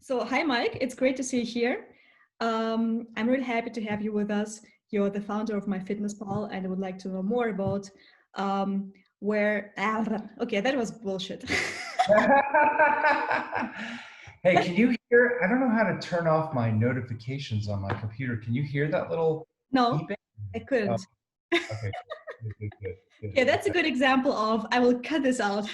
So, hi, Mike. It's great to see you here. I'm really happy to have you with us. You're the founder of MyFitnessPal, and I would like to know more about where. Okay, that was bullshit. Hey, can you hear? I don't know how to turn off my notifications on my computer. Can you hear that little No, beeping? I Oh, couldn't. okay. Good. Yeah, that's a Okay. good example of I will cut this out.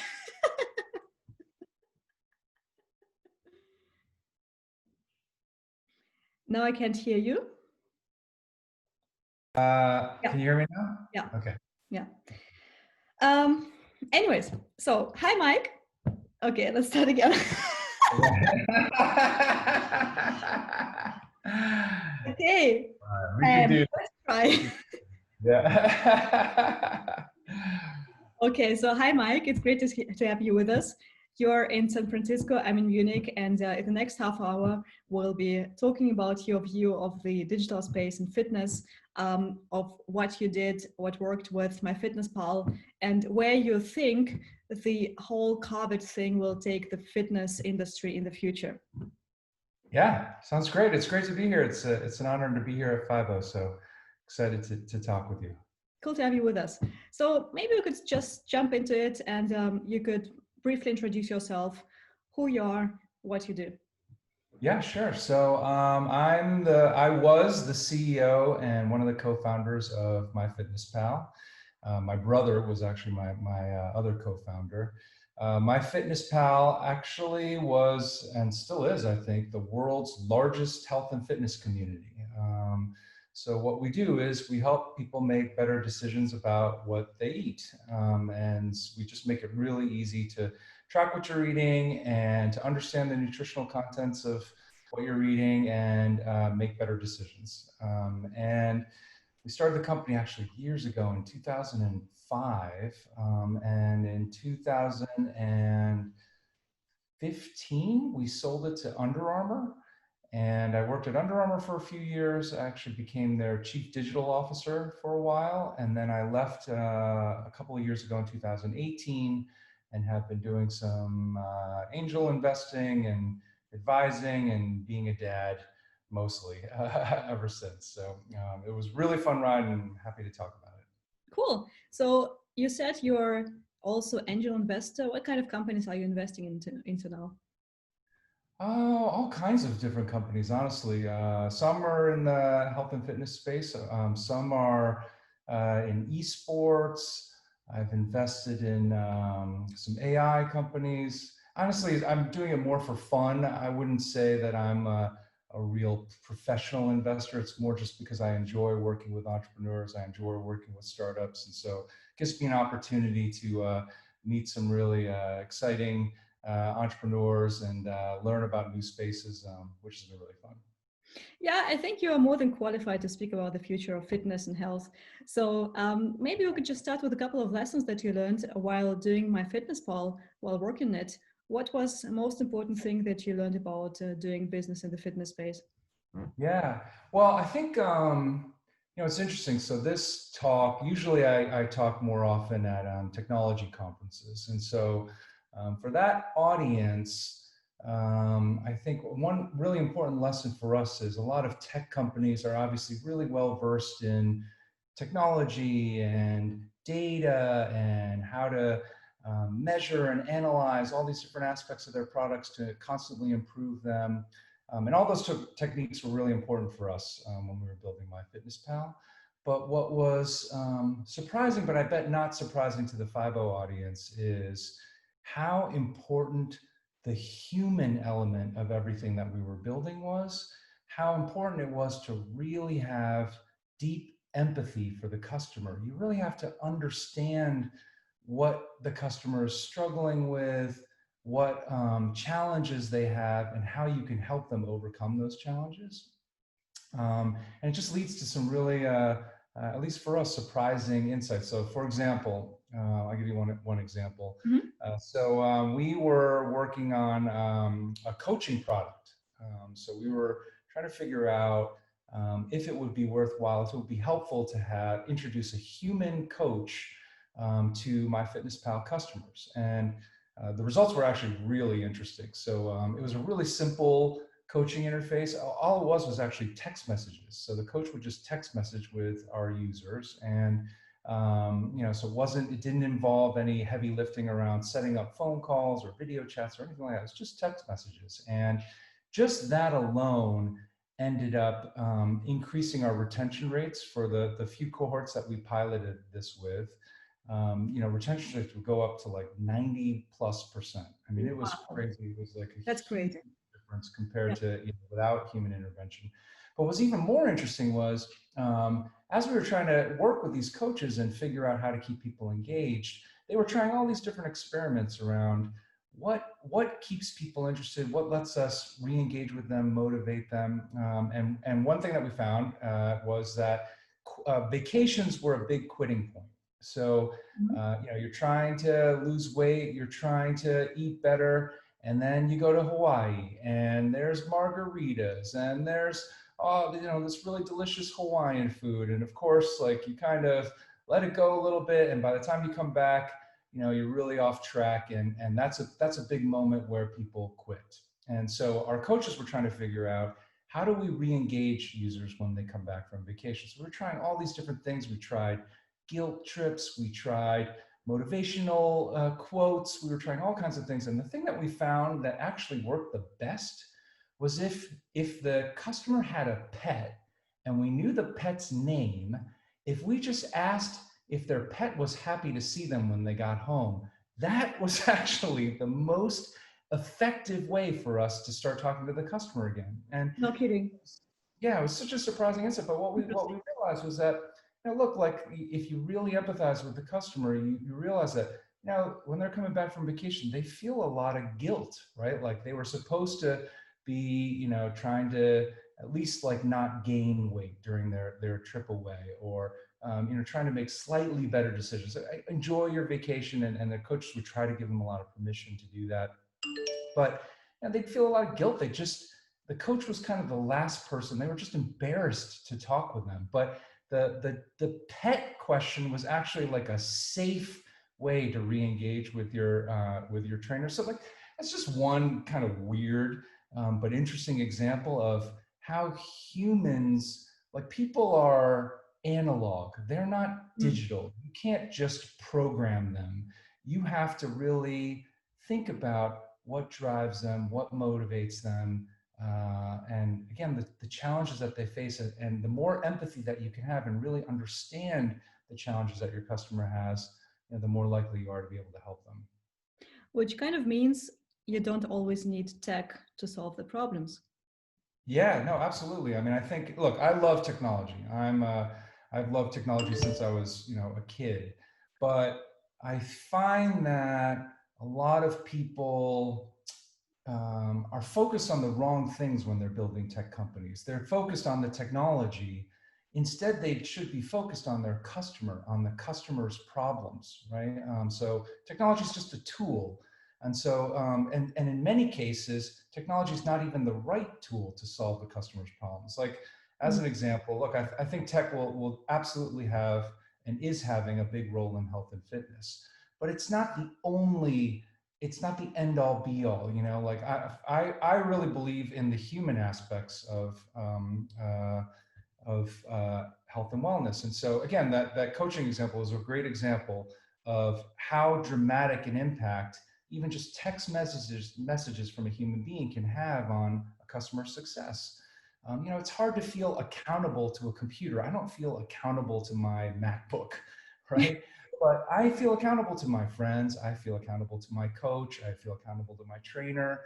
Now I can't hear you. Can Yeah, you hear me now? yeah, Okay. yeah. Um, Anyways, so hi, Mike. Okay, let's start again. Okay, We can do. let's try. Yeah. Okay, so hi, Mike. It's great to have you with us. You're in San Francisco, I'm in Munich, and in the next half hour, we'll be talking about your view of the digital space and fitness, of what you did, what worked with MyFitnessPal, and where you think the whole COVID thing will take the fitness industry in the future. Yeah, sounds great. It's great to be here. It's an honor to be here at 50. So excited to talk with you. Cool to have you with us. So maybe we could just jump into it, and you could briefly introduce yourself, who you are, what you do. Yeah, sure. So I was the CEO and one of the co-founders of MyFitnessPal. My brother was actually my other co-founder. MyFitnessPal actually was and still is, I think, the world's largest health and fitness community. So what we do is we help people make better decisions about what they eat, and we just make it really easy to track what you're eating and to understand the nutritional contents of what you're eating and make better decisions. And we started the company actually years ago in 2005. And in 2015, we sold it to UnderArmour. And I worked at UnderArmour for a few years. I actually became their chief digital officer for a while. And then I left a couple of years ago in 2018 and have been doing some angel investing and advising and being a dad mostly ever since. So it was really fun ride and I'm happy to talk about it. Cool. So you said you're also angel investor. What kind of companies are you investing into now? Oh, all kinds of different companies, honestly. Some are in the health and fitness space. Some are in eSports. I've invested in some AI companies. Honestly, I'm doing it more for fun. I wouldn't say that I'm a real professional investor. It's more just because I enjoy working with entrepreneurs. I enjoy working with startups. And so it gives me an opportunity to meet some really exciting entrepreneurs and learn about new spaces, which has been really fun. Yeah, I think you are more than qualified to speak about the future of fitness and health. So maybe we could just start with a couple of lessons that you learned while doing MyFitnessPal, while working it. What was the most important thing that you learned about doing business in the fitness space? Yeah, well, I think it's interesting. So this talk, usually I talk more often at technology conferences, and so for that audience, I think one really important lesson for us is a lot of tech companies are obviously really well versed in technology and data and how to measure and analyze all these different aspects of their products to constantly improve them. And all those techniques were really important for us when we were building MyFitnessPal. But what was surprising, but I bet not surprising to the 50 audience, is how important the human element of everything that we were building was, how important it was to really have deep empathy for the customer. You really have to understand what the customer is struggling with, what challenges they have, and how you can help them overcome those challenges. And it just leads to some really, at least for us, surprising insights. So for example, I'll give you one example. Mm-hmm. We were working on a coaching product. So we were trying to figure out if it would be worthwhile, if it would be helpful to introduce a human coach to MyFitnessPal customers. And the results were actually really interesting. So it was a really simple coaching interface. All it was actually text messages. So the coach would just text message with our users, and so it didn't involve any heavy lifting around setting up phone calls or video chats or anything like that. It was just text messages, and just that alone ended up increasing our retention rates for the few cohorts that we piloted this with. Retention rates would go up to like 90+%. I mean, it was crazy. It was like That's great difference compared to without human intervention. But what's even more interesting was as we were trying to work with these coaches and figure out how to keep people engaged, they were trying all these different experiments around what keeps people interested, what lets us re-engage with them, motivate them. And one thing that we found was that vacations were a big quitting point. So, you're trying to lose weight, you're trying to eat better, and then you go to Hawaii and there's margaritas and there's, this really delicious Hawaiian food. And of course, like you kind of let it go a little bit. And by the time you come back, you're really off track. And that's a big moment where people quit. And so our coaches were trying to figure out, how do we re-engage users when they come back from vacation? So we're trying all these different things. We tried guilt trips, we tried motivational quotes, we were trying all kinds of things. And the thing that we found that actually worked the best was if the customer had a pet and we knew the pet's name, if we just asked if their pet was happy to see them when they got home, that was actually the most effective way for us to start talking to the customer again. And no kidding. Yeah, it was such a surprising insight. But what we realized was that, look, like if you really empathize with the customer, you realize that, when they're coming back from vacation, they feel a lot of guilt, right? Like they were supposed to be, trying to at least like not gain weight during their trip away, or, trying to make slightly better decisions. Enjoy your vacation, and the coaches would try to give them a lot of permission to do that. But they'd feel a lot of guilt. The coach was kind of the last person. They were just embarrassed to talk with them. But the pet question was actually like a safe way to re-engage with your trainer. So like that's just one kind of weird but interesting example of how humans, like people are analog. They're not digital. You can't just program them. You have to really think about what drives them, what motivates them. And again, the challenges that they face, and the more empathy that you can have and really understand the challenges that your customer has, the more likely you are to be able to help them. Which kind of means you don't always need tech to solve the problems. Yeah, no, absolutely. I mean, I think, look, I love technology. I've loved technology since I was, a kid, but I find that a lot of people are focused on the wrong things when they're building tech companies. They're focused on the technology. Instead, they should be focused on their customer, on the customer's problems, right? So technology is just a tool. And so, and in many cases, technology is not even the right tool to solve the customer's problems. Like, as an example, look, I think tech will absolutely have and is having a big role in health and fitness, but it's not the only, it's not the end all be all, like I really believe in the human aspects of health and wellness. And so again, that coaching example is a great example of how dramatic an impact even just text messages from a human being can have on a customer's success. It's hard to feel accountable to a computer. I don't feel accountable to my MacBook, right? But I feel accountable to my friends. I feel accountable to my coach. I feel accountable to my trainer.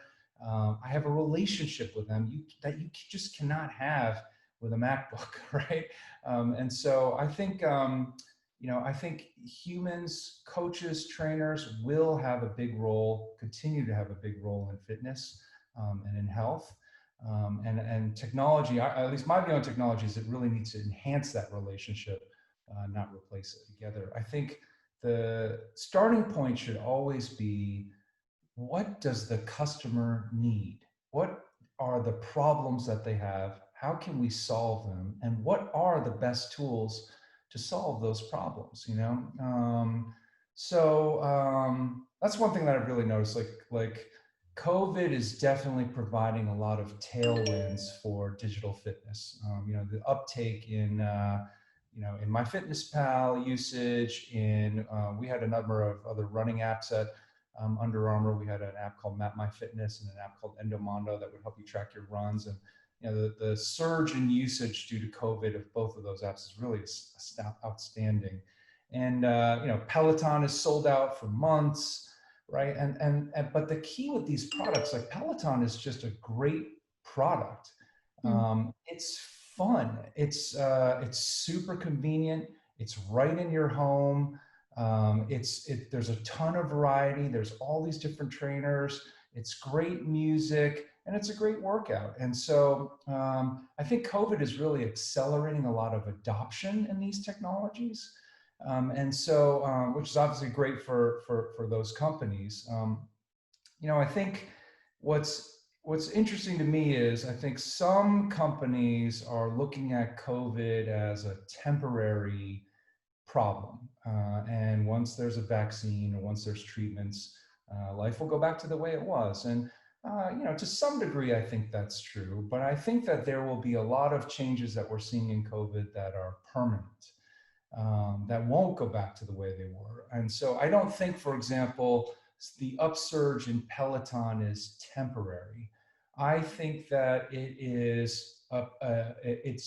I have a relationship with them that you just cannot have with a MacBook, right? And so I think, I think humans, coaches, trainers will have a big role, continue to have a big role in fitness and in health. And technology, at least my view on technology is it really needs to enhance that relationship, not replace it together. I think the starting point should always be, what does the customer need? What are the problems that they have? How can we solve them? And what are the best tools to solve those problems, So that's one thing that I've really noticed. Like COVID is definitely providing a lot of tailwinds for digital fitness. The uptake in in MyFitnessPal usage. We had a number of other running apps at UnderArmour. We had an app called Map My Fitness and an app called Endomondo that would help you track your runs. And the surge in usage due to COVID of both of those apps is really outstanding. And Peloton is sold out for months, right? But the key with these products, like Peloton, is just a great product. It's fun. It's super convenient. It's right in your home. There's a ton of variety. There's all these different trainers. It's great music, and it's a great workout. And so I think COVID is really accelerating a lot of adoption in these technologies. Which is obviously great for those companies. I think what's interesting to me is I think some companies are looking at COVID as a temporary problem. And once there's a vaccine or once there's treatments, life will go back to the way it was. And to some degree, I think that's true. But I think that there will be a lot of changes that we're seeing in COVID that are permanent. That won't go back to the way they were. And so I don't think, for example, the upsurge in Peloton is temporary. I think that it's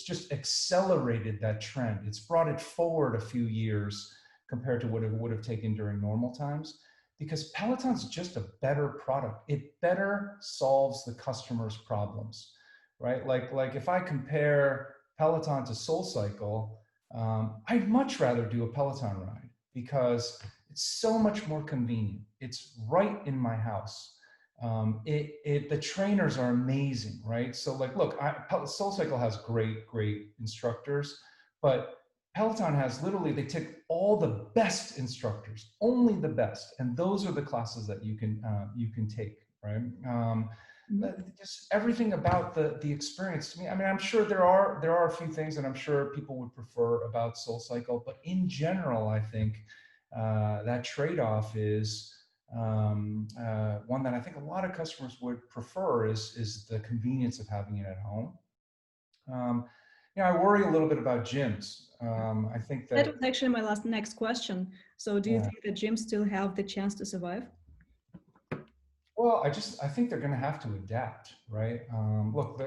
just accelerated that trend. It's brought it forward a few years compared to what it would have taken during normal times, because Peloton's just a better product. It better solves the customer's problems, right? Like if I compare Peloton to SoulCycle, I'd much rather do a Peloton ride because it's so much more convenient. It's right in my house. The trainers are amazing, right? So look, SoulCycle has great instructors, but Peloton has literally, they take all the best instructors, only the best. And those are the classes that you can take, right? Just everything about the experience to me. I mean, I'm sure there are a few things that I'm sure people would prefer about SoulCycle, but in general, I think that trade-off is one that I think a lot of customers would prefer is the convenience of having it at home. I worry a little bit about gyms. I think that was actually my next question. So do you think that gyms still have the chance to survive? Well, I think they're going to have to adapt, right? Look,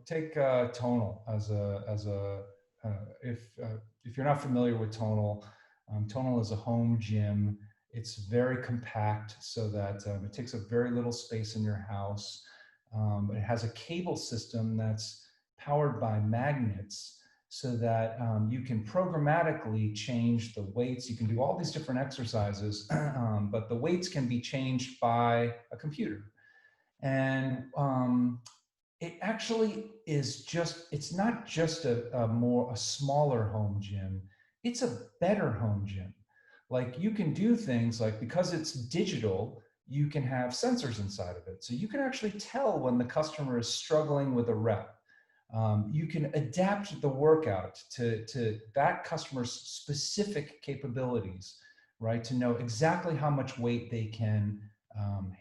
take Tonal if you're not familiar with Tonal, Tonal is a home gym. It's very compact so that it takes up very little space in your house. It has a cable system that's powered by magnets so that you can programmatically change the weights. You can do all these different exercises, but the weights can be changed by a computer. And it actually is it's not just a smaller home gym, it's a better home gym. Like you can do things like, because it's digital, you can have sensors inside of it. So you can actually tell when the customer is struggling with a rep. You can adapt the workout to that customer's specific capabilities, right? To know exactly how much weight they can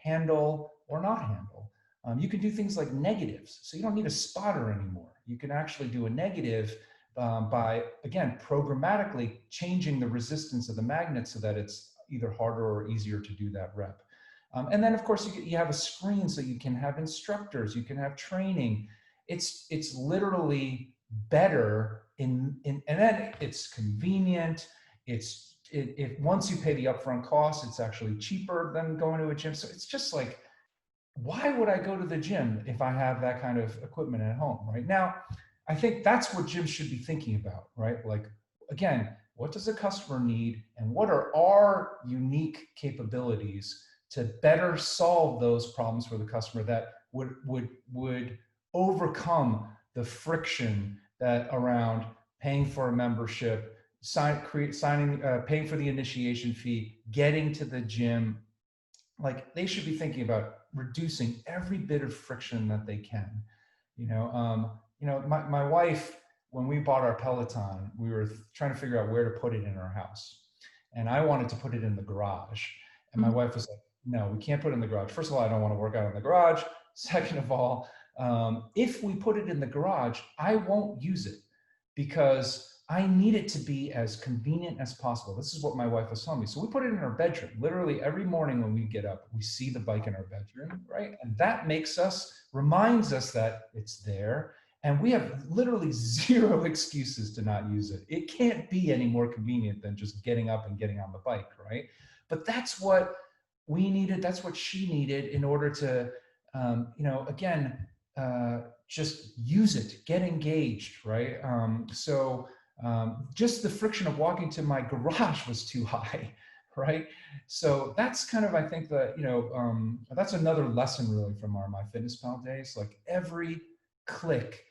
handle or not handle. You can do things like negatives. So you don't need a spotter anymore. You can actually do a negative by, again, programmatically changing the resistance of the magnet so that it's either harder or easier to do that rep. And then, of course, you have a screen so you can have instructors, you can have training. It's literally better and then it's convenient. Once you pay the upfront cost, it's actually cheaper than going to a gym. So it's just like, why would I go to the gym if I have that kind of equipment at home right now? I think that's what gyms should be thinking about, right? Like, again, what does the customer need and what are our unique capabilities to better solve those problems for the customer that would overcome the friction that around paying for a membership, paying for the initiation fee, getting to the gym. Like, they should be thinking about reducing every bit of friction that they can. My wife, when we bought our Peloton, we were trying to figure out where to put it in our house. and I wanted to put it in the garage. And my wife was like, no, we can't put it in the garage. First of all, I don't want to work out in the garage. Second of all, if we put it in the garage, I won't use it because I need it to be as convenient as possible. This is what my wife was telling me. So we put it in our bedroom. Literally every morning when we get up, we see the bike in our bedroom, right? And that reminds us that it's there. And we have literally zero excuses to not use it. It can't be any more convenient than just getting up and getting on the bike, right? But that's what we needed. That's what she needed in order to, just use it, get engaged, right? Just the friction of walking to my garage was too high, right? So that's kind of, I think that, that's another lesson really from our MyFitnessPal days. Like every click,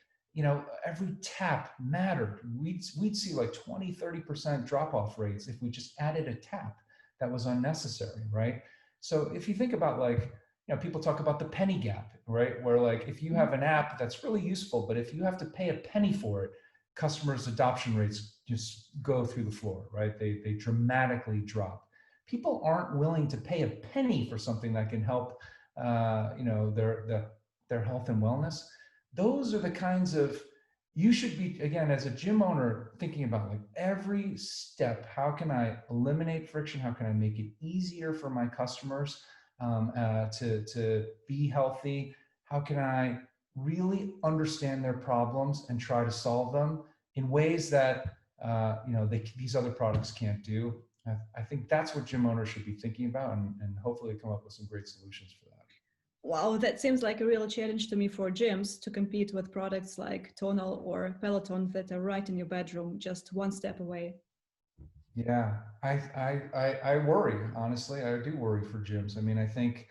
every tap mattered. We'd see like 20, 30% drop-off rates if we just added a tap that was unnecessary, right? So if you think about like, people talk about the penny gap, right? Where like, if you have an app that's really useful, but if you have to pay a penny for it, customers' adoption rates just go through the floor, right? They dramatically drop. People aren't willing to pay a penny for something that can help, their health and wellness. Those are the kinds of, you should be, again, as a gym owner, thinking about like every step. How can I eliminate friction? How can I make it easier for my customers to be healthy? How can I really understand their problems and try to solve them in ways that these other products can't do? I think that's what gym owners should be thinking about, and hopefully come up with some great solutions for that. Wow, that seems like a real challenge to me for gyms to compete with products like Tonal or Peloton that are right in your bedroom, just one step away. Yeah, I worry, honestly. I do worry for gyms. I mean, I think,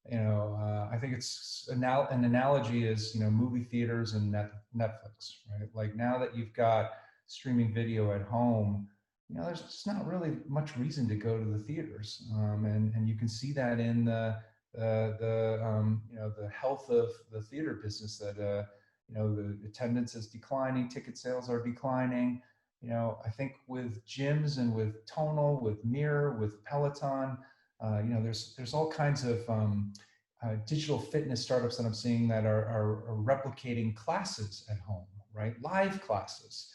I think it's an analogy is, movie theaters and Netflix, right? Like now that you've got streaming video at home, there's just not really much reason to go to the theaters. And you can see that in the health of the theater business that, the attendance is declining, ticket sales are declining. I think with gyms and with Tonal, with Mirror, with Peloton, there's all kinds of digital fitness startups that I'm seeing that are replicating classes at home, right? Live classes.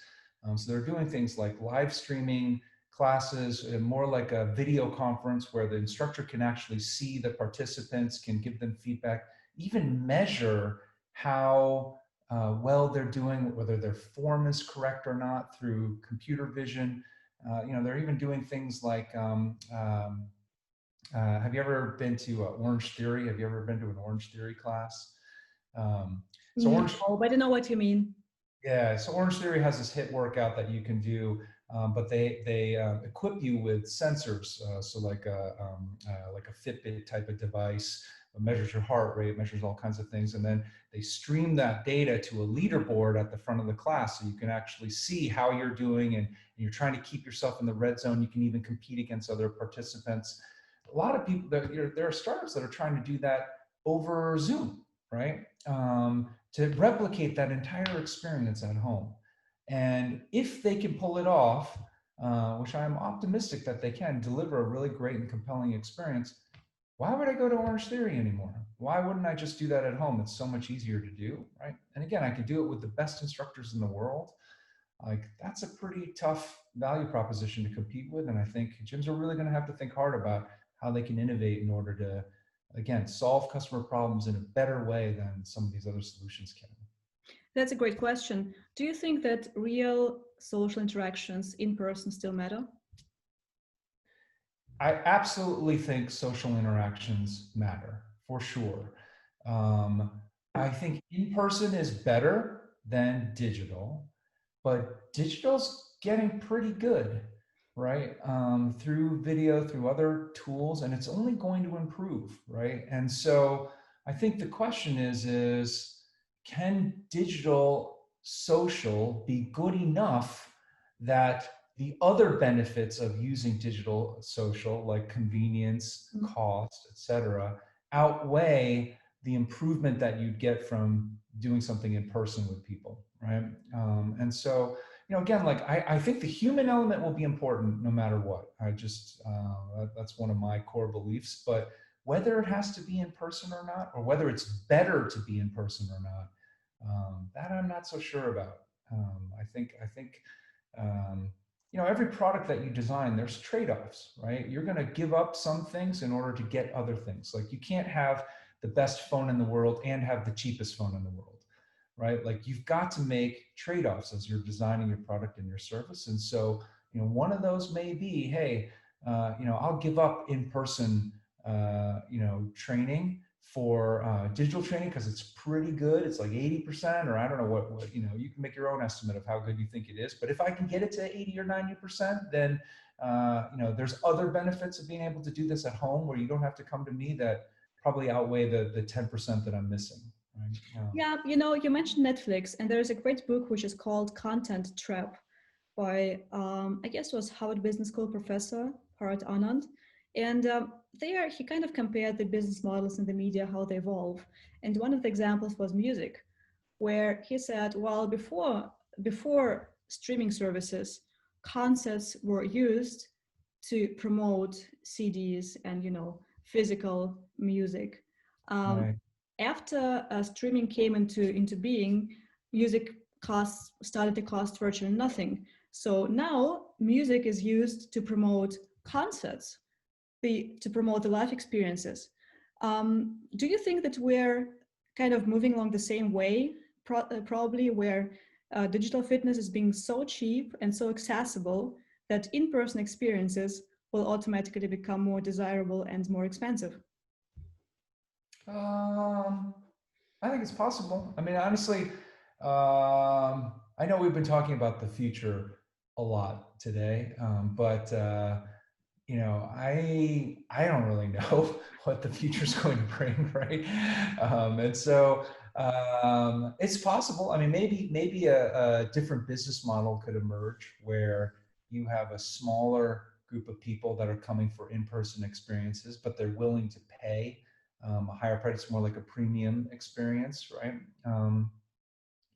So they're doing things like live streaming classes, more like a video conference where the instructor can actually see the participants, can give them feedback, even measure how well they're doing, whether their form is correct or not through computer vision. They're even doing things like, have you ever been to Orange Theory? Have you ever been to an Orange Theory class? No, but I know what you mean. Yeah, so Orange Theory has this HIIT workout that you can do, but they equip you with sensors, so like a Fitbit type of device, measures your heart rate, measures all kinds of things, and then they stream that data to a leaderboard at the front of the class, so you can actually see how you're doing, and you're trying to keep yourself in the red zone. You can even compete against other participants. A lot of people, there are startups that are trying to do that over Zoom, right? To replicate that entire experience at home. And if they can pull it off, which I'm optimistic that they can deliver a really great and compelling experience, why would I go to Orange Theory anymore? Why wouldn't I just do that at home? It's so much easier to do, right? And again, I could do it with the best instructors in the world. Like that's a pretty tough value proposition to compete with. And I think gyms are really going to have to think hard about how they can innovate in order to, again, solve customer problems in a better way than some of these other solutions can. That's a great question. Do you think that real social interactions in person still matter? I absolutely think social interactions matter, for sure. I think in person is better than digital, but digital's getting pretty good, right? Through video, through other tools, and it's only going to improve, right? And so I think the question is can digital social be good enough that the other benefits of using digital social, like convenience, cost, et cetera, outweigh the improvement that you'd get from doing something in person with people, right? And so, again, like I think the human element will be important no matter what. That's one of my core beliefs. But whether it has to be in person or not, or whether it's better to be in person or not, that I'm not so sure about. I think every product that you design, there's trade-offs, right? You're going to give up some things in order to get other things. Like you can't have the best phone in the world and have the cheapest phone in the world, right? Like you've got to make trade-offs as you're designing your product and your service. And so, one of those may be, hey, I'll give up in-person, training for digital training because it's pretty good. It's like 80%, or I don't know what, you can make your own estimate of how good you think it is. But if I can get it to 80 or 90%, then, there's other benefits of being able to do this at home where you don't have to come to me that probably outweigh the 10% that I'm missing. Right? Yeah, you mentioned Netflix, and there's a great book which is called Content Trap by, I guess it was Harvard Business School professor Parag Anand. And there he kind of compared the business models in the media, how they evolve. And one of the examples was music, where he said, well, before streaming services, concerts were used to promote CDs and, physical music. Right. After streaming came into being, music costs started to cost virtually nothing. So now music is used to promote concerts, to promote the life experiences. Do you think that we're kind of moving along the same way, probably where digital fitness is being so cheap and so accessible that in-person experiences will automatically become more desirable and more expensive? I think it's possible. I mean, honestly, I know we've been talking about the future a lot today, but I don't really know what the future's going to bring, right? And so it's possible. I mean, maybe a different business model could emerge where you have a smaller group of people that are coming for in-person experiences, but they're willing to pay a higher price. It's more like a premium experience, right?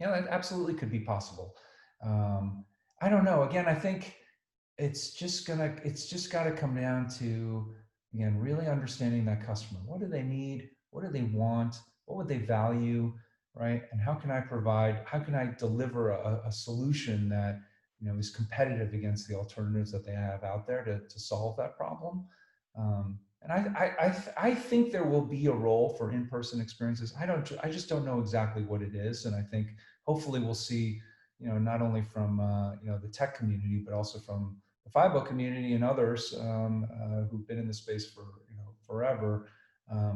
That absolutely could be possible. I don't know. Again, I think it's just got to come down to, again, really understanding that customer. What do they need? What do they want? What would they value, right? And how can I deliver a solution that, is competitive against the alternatives that they have out there to solve that problem? And I think there will be a role for in-person experiences. I just don't know exactly what it is. And I think hopefully we'll see, not only from, the tech community, but also from the FIBO community and others who've been in the space for, forever,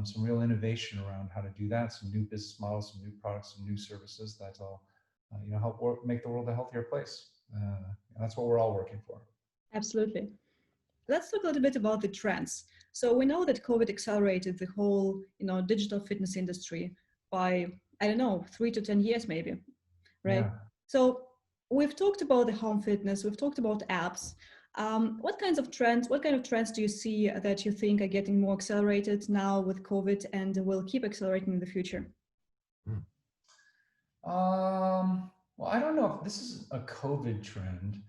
some real innovation around how to do that, some new business models, some new products, some new services that'll, help make the world a healthier place. That's what we're all working for. Absolutely. Let's talk a little bit about the trends. So we know that COVID accelerated the whole, digital fitness industry by, I don't know, 3 to 10 years maybe, right? Yeah. So we've talked about the home fitness, we've talked about apps. What kind of trends do you see that you think are getting more accelerated now with COVID and will keep accelerating in the future? Well, I don't know if this is a COVID trend,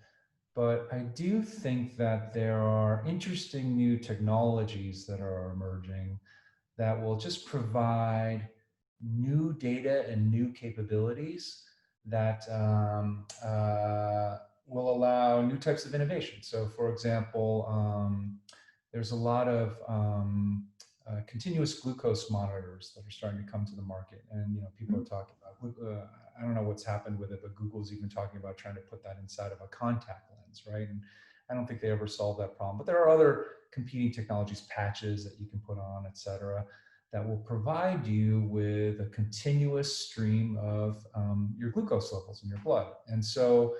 but I do think that there are interesting new technologies that are emerging that will just provide new data and new capabilities that will allow new types of innovation. So, for example, there's a lot of continuous glucose monitors that are starting to come to the market, and people are talking about. I don't know what's happened with it, but Google's even talking about trying to put that inside of a contact lens, right? And I don't think they ever solved that problem. But there are other competing technologies, patches that you can put on, et cetera, that will provide you with a continuous stream of your glucose levels in your blood. And so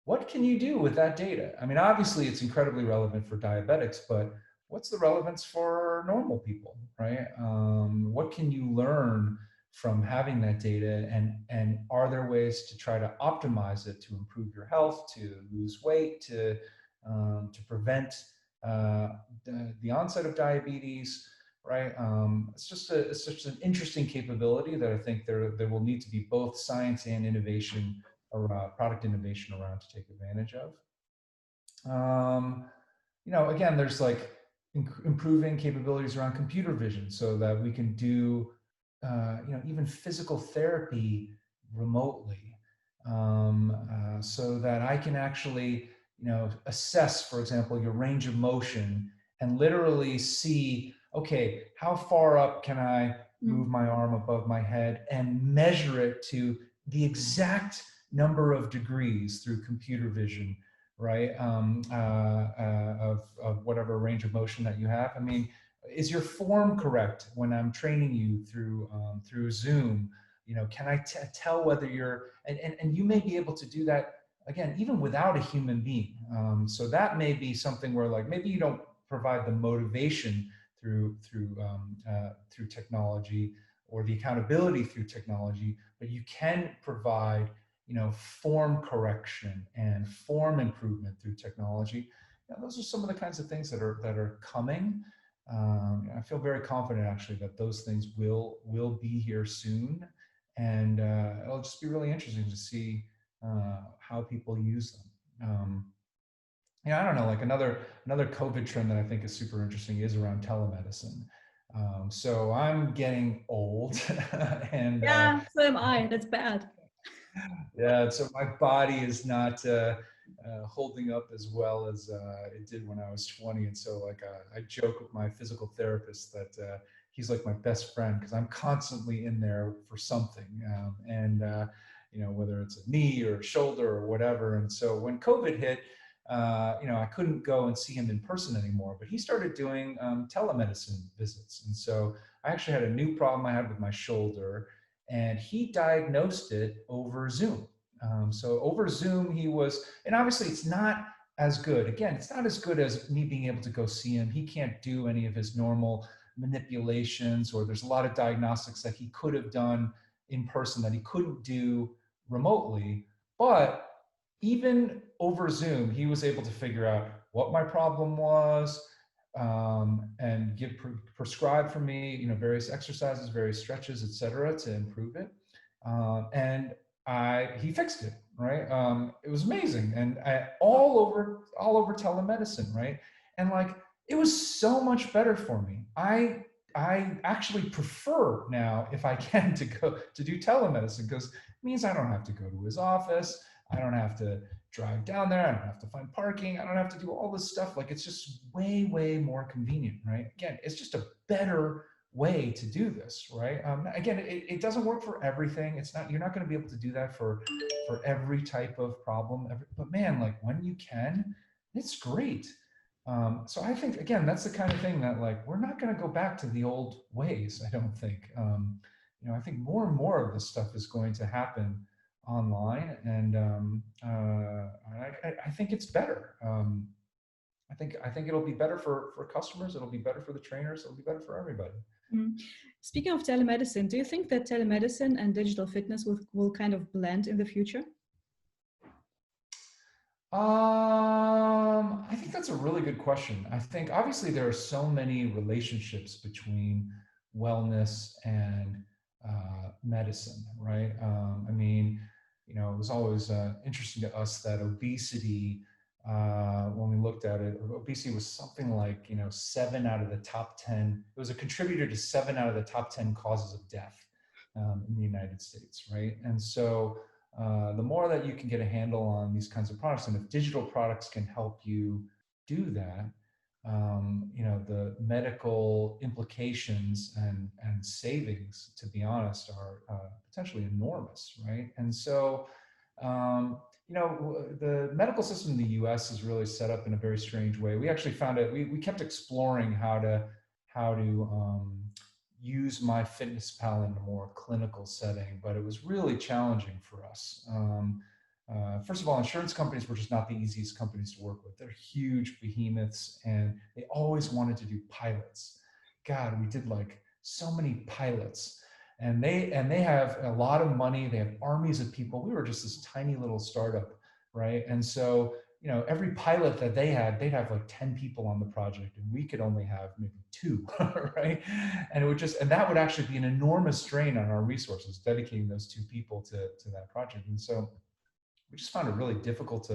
what can you do with that data? I mean, obviously it's incredibly relevant for diabetics, but what's the relevance for normal people, right? What can you learn from having that data, and are there ways to try to optimize it to improve your health, to lose weight, to prevent the onset of diabetes, right? It's just an interesting capability that I think there will need to be both science and innovation product innovation around to take advantage of. Again, there's like improving capabilities around computer vision so that we can do, even physical therapy remotely, so that I can actually, assess, for example, your range of motion and literally see, okay, how far up can I move my arm above my head and measure it to the exact number of degrees through computer vision, right? Of whatever range of motion that you have. I mean, is your form correct when I'm training you through Zoom? Can I tell whether you're, and you may be able to do that again, even without a human being. So that may be something where like, maybe you don't provide the motivation through technology or the accountability through technology, but you can provide, form correction and form improvement through technology. Those are some of the kinds of things that are coming. I feel very confident actually that those things will be here soon, and it'll just be really interesting to see how people use them. I don't know, like another COVID trend that I think is super interesting is around telemedicine. So I'm getting old, and yeah, so am I. That's bad. yeah, so my body is not holding up as well as it did when I was 20. And so like I joke with my physical therapist that he's like my best friend because I'm constantly in there for something. Whether it's a knee or a shoulder or whatever. And so when COVID hit, I couldn't go and see him in person anymore, but he started doing telemedicine visits. And so I actually had a new problem I had with my shoulder, and he diagnosed it over Zoom. So over Zoom, and obviously it's not as good. Again, it's not as good as me being able to go see him. He can't do any of his normal manipulations, or there's a lot of diagnostics that he could have done in person that he couldn't do remotely. But even over Zoom, he was able to figure out what my problem was, and prescribe for me, various exercises, various stretches, etc., to improve it. And he fixed it, right? It was amazing, and all over telemedicine, right? And like, it was so much better for me. I actually prefer now, if I can, to do telemedicine, because it means I don't have to go to his office. I don't have to drive down there. I don't have to find parking. I don't have to do all this stuff. Like, it's just way, way more convenient, right? Again, it's just a better way to do this, right? Again, it doesn't work for everything. You're not going to be able to do that for every type of problem. But man, like, when you can, it's great. So I think, again, that's the kind of thing that, like, we're not going to go back to the old ways, I don't think. I think more and more of this stuff is going to happen online, and I think it's better. I think it'll be better for customers. It'll be better for the trainers. It'll be better for everybody. Speaking of telemedicine, do you think that telemedicine and digital fitness will kind of blend in the future? I think that's a really good question. I think obviously there are so many relationships between wellness and medicine, right? I mean, it was always interesting to us that obesity, when we looked at it, obesity was something like, 7 out of the top 10. It was a contributor to 7 out of the top 10 causes of death in the United States, right? And so the more that you can get a handle on these kinds of products, and if digital products can help you do that, the medical implications and savings, to be honest, are potentially enormous, right? And so, the medical system in the US is really set up in a very strange way. We actually found it, we kept exploring how to use MyFitnessPal in a more clinical setting, but it was really challenging for us. First of all, insurance companies were just not the easiest companies to work with. They're huge behemoths, and they always wanted to do pilots. God, we did like so many pilots, and they have a lot of money. They have armies of people. We were just this tiny little startup, right? And so, every pilot that they had, they'd have like 10 people on the project, and we could only have maybe 2, right? And that would actually be an enormous strain on our resources, dedicating those 2 people to that project. And so, we just found it really difficult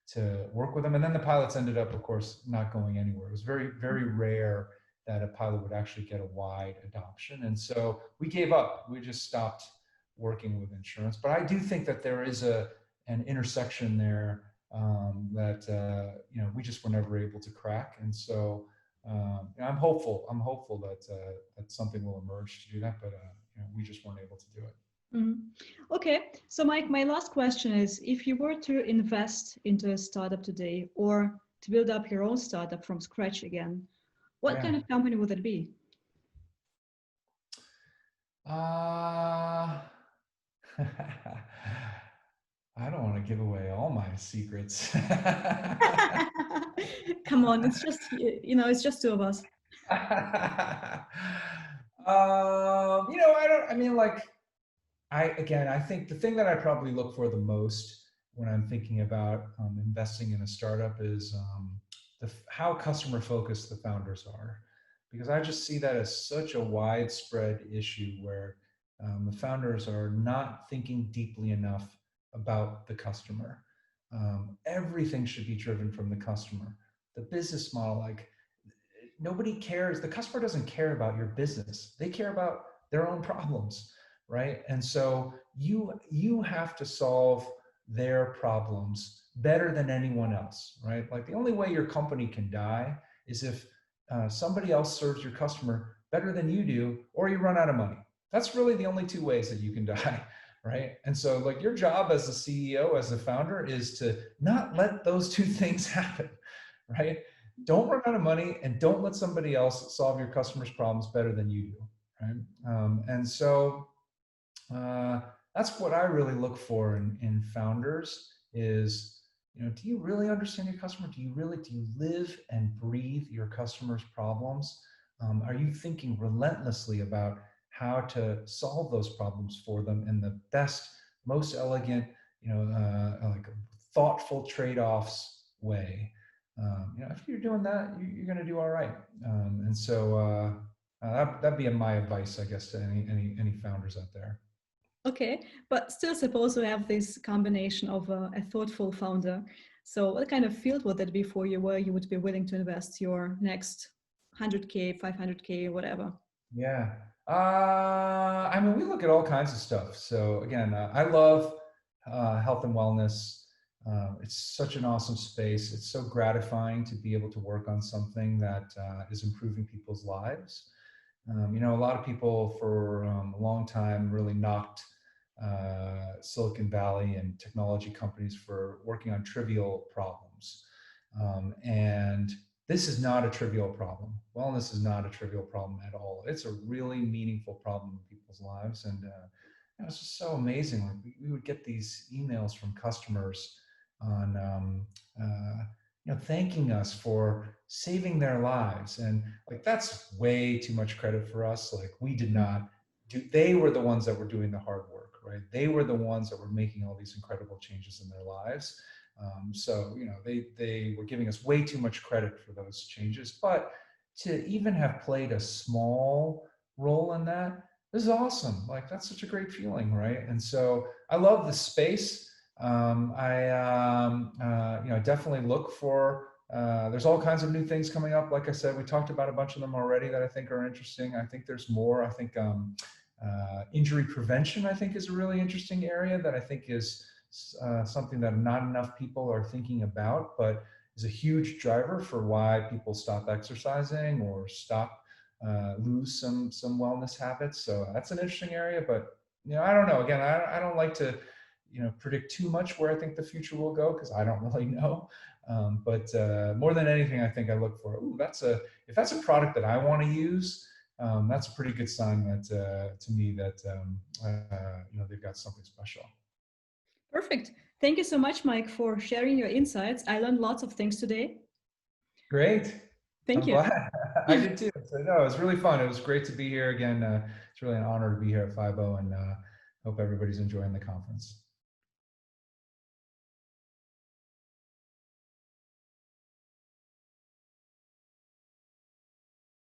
to work with them. And then the pilots ended up, of course, not going anywhere. It was very, very rare that a pilot would actually get a wide adoption. And so we gave up. We just stopped working with insurance. But I do think that there is an intersection there that we just were never able to crack. And so I'm hopeful that something will emerge to do that, but we just weren't able to do it. Okay, so Mike, my last question is, if you were to invest into a startup today or to build up your own startup from scratch again, what kind of company would it be? I don't want to give away all my secrets. Come on, it's just, it's just two of us. I think the thing that I probably look for the most when I'm thinking about investing in a startup is how customer focused the founders are, because I just see that as such a widespread issue where the founders are not thinking deeply enough about the customer. Everything should be driven from the customer. The business model, like nobody cares. The customer doesn't care about your business. They care about their own problems, right? And so you have to solve their problems better than anyone else, right? Like the only way your company can die is if somebody else serves your customer better than you do, or you run out of money. That's really the only two ways that you can die, right? And so like your job as a CEO, as a founder, is to not let those two things happen, right? Don't run out of money and don't let somebody else solve your customers' problems better than you do, right? And so that's what I really look for in founders is, do you really understand your customer? Do you live and breathe your customers' problems? Are you thinking relentlessly about how to solve those problems for them in the best, most elegant, like thoughtful trade-offs way? If you're doing that, you're going to do all right. And so that'd be my advice, I guess, to any founders out there. Okay, but still suppose we have this combination of a thoughtful founder. So what kind of field would that be for you where you would be willing to invest your next 100K, 500K, whatever? Yeah. We look at all kinds of stuff. So again, I love health and wellness. It's such an awesome space. It's so gratifying to be able to work on something that is improving people's lives. A lot of people for a long time really knocked Silicon Valley and technology companies for working on trivial problems. And this is not a trivial problem. Wellness is not a trivial problem at all. It's a really meaningful problem in people's lives. And it's just so amazing. Like we would get these emails from customers on thanking us for saving their lives. And like, that's way too much credit for us. Like we did not they were the ones that were doing the hard work, right? They were the ones that were making all these incredible changes in their lives. So they were giving us way too much credit for those changes. But to even have played a small role in that, this is awesome. Like that's such a great feeling, right? And so I love the space. I definitely look for, there's all kinds of new things coming up. Like I said, we talked about a bunch of them already that I think are interesting. I think there's more. I think injury prevention, I think, is a really interesting area that I think is something that not enough people are thinking about, but is a huge driver for why people stop exercising or lose some wellness habits. So that's an interesting area, but I don't know. Again, I don't like to predict too much where I think the future will go, because I don't really know. But more than anything, I think I look for, if that's a product that I want to use, that's a pretty good sign that to me that they've got something special. Perfect. Thank you so much, Mike, for sharing your insights. I learned lots of things today. Great. Thank you. Glad. I did too. So, no, it was really fun. It was great to be here again. It's really an honor to be here at 5.0, and hope everybody's enjoying the conference.